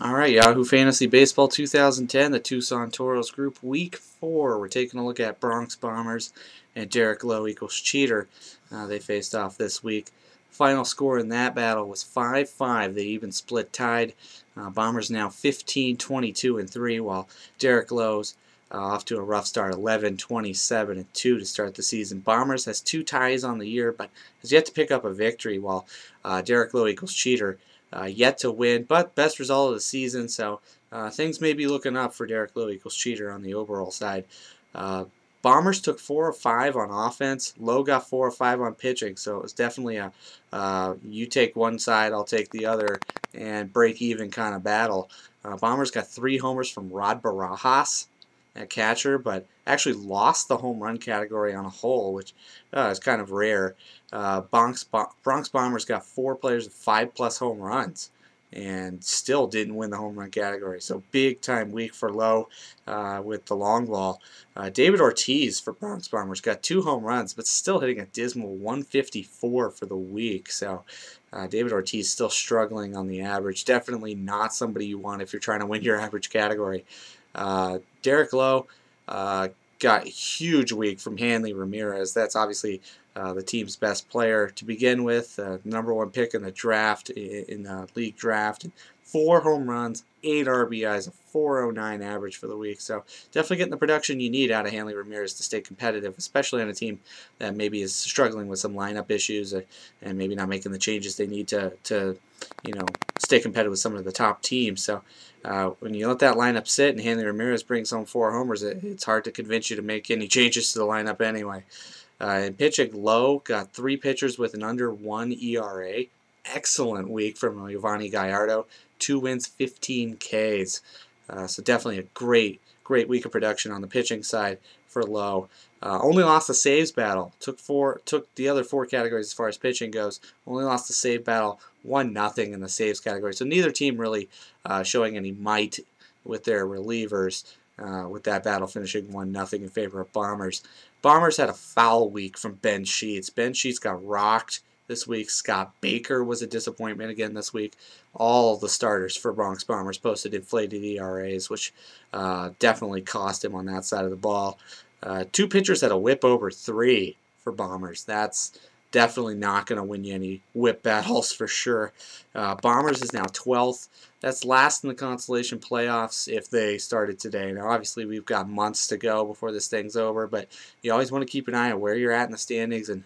All right, Yahoo Fantasy Baseball 2010, the Tucson Toros Group, Week 4. We're taking a look at Bronx Bombers and Derek Lowe equals Cheater. They faced off this week. Final score in that battle was 5-5. They even split tied. Bombers now 15-22-3, while Derek Lowe's off to a rough start, 11-27-2 to start the season. Bombers has 2 ties on the year, but has yet to pick up a victory, while Derek Lowe equals Cheater yet to win, but best result of the season, so things may be looking up for Derek Lowe equals Cheater on the overall side. Bombers took 4 of 5 on offense. Lowe got 4 of 5 on pitching, so it was definitely a you take one side, I'll take the other, and break even kind of battle. Bombers got 3 homers from Rod Barajas at catcher, but actually lost the home run category on a whole, which is kind of rare. Bronx Bombers got 4 players with 5+ home runs and still didn't win the home run category. So big time week for Lowe with the long ball. David Ortiz for Bronx Bombers got 2 home runs, but still hitting a dismal 154 for the week. So David Ortiz still struggling on the average. Definitely not somebody you want if you're trying to win your average category. Derek Lowe got a huge week from Hanley Ramirez. That's obviously the team's best player to begin with. #1 pick in the draft, in the league draft. 4 home runs, 8 RBIs, a 409 average for the week. So definitely getting the production you need out of Hanley Ramirez to stay competitive, especially on a team that maybe is struggling with some lineup issues and maybe not making the changes they need to stay competitive with some of the top teams. So when you let that lineup sit and Hanley Ramirez brings home 4 homers, it's hard to convince you to make any changes to the lineup anyway. In pitching, Lowe got 3 pitchers with an under 1 ERA. Excellent week from Yovani Gallardo. 2 wins, 15 Ks. So definitely a great week of production on the pitching side for Lowe. Only lost the saves battle. Took the other 4 categories as far as pitching goes. Only lost the save battle, 1-0 in the saves category. So neither team really showing any might with their relievers. With that battle finishing 1-0 in favor of Bombers. Bombers had a foul week from Ben Sheets. Ben Sheets got rocked this week. Scott Baker was a disappointment again this week. All the starters for Bronx Bombers posted inflated ERAs, which definitely cost him on that side of the ball. 2 pitchers had a whip over 3 for Bombers. That's definitely not going to win you any whip battles for sure. Bombers is now 12th. That's last in the consolation playoffs if they started today. Now, obviously, we've got months to go before this thing's over, but you always want to keep an eye on where you're at in the standings and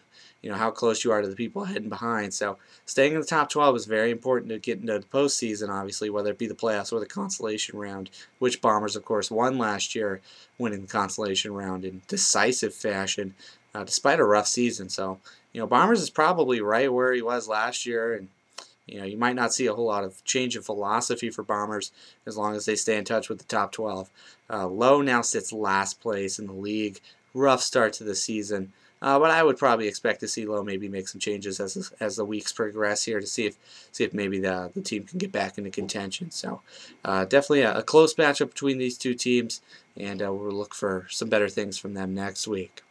how close you are to the people ahead and behind. So staying in the top 12 is very important to get into the postseason, obviously, whether it be the playoffs or the consolation round, which Bombers, of course, won last year, winning the consolation round in decisive fashion, despite a rough season. So, Bombers is probably right where he was last year, and you might not see a whole lot of change in philosophy for Bombers as long as they stay in touch with the top 12. Lowe now sits last place in the league. Rough start to the season. But I would probably expect to see Lowe maybe make some changes as the weeks progress here to see if maybe the team can get back into contention. So definitely a close matchup between these two teams, and we'll look for some better things from them next week.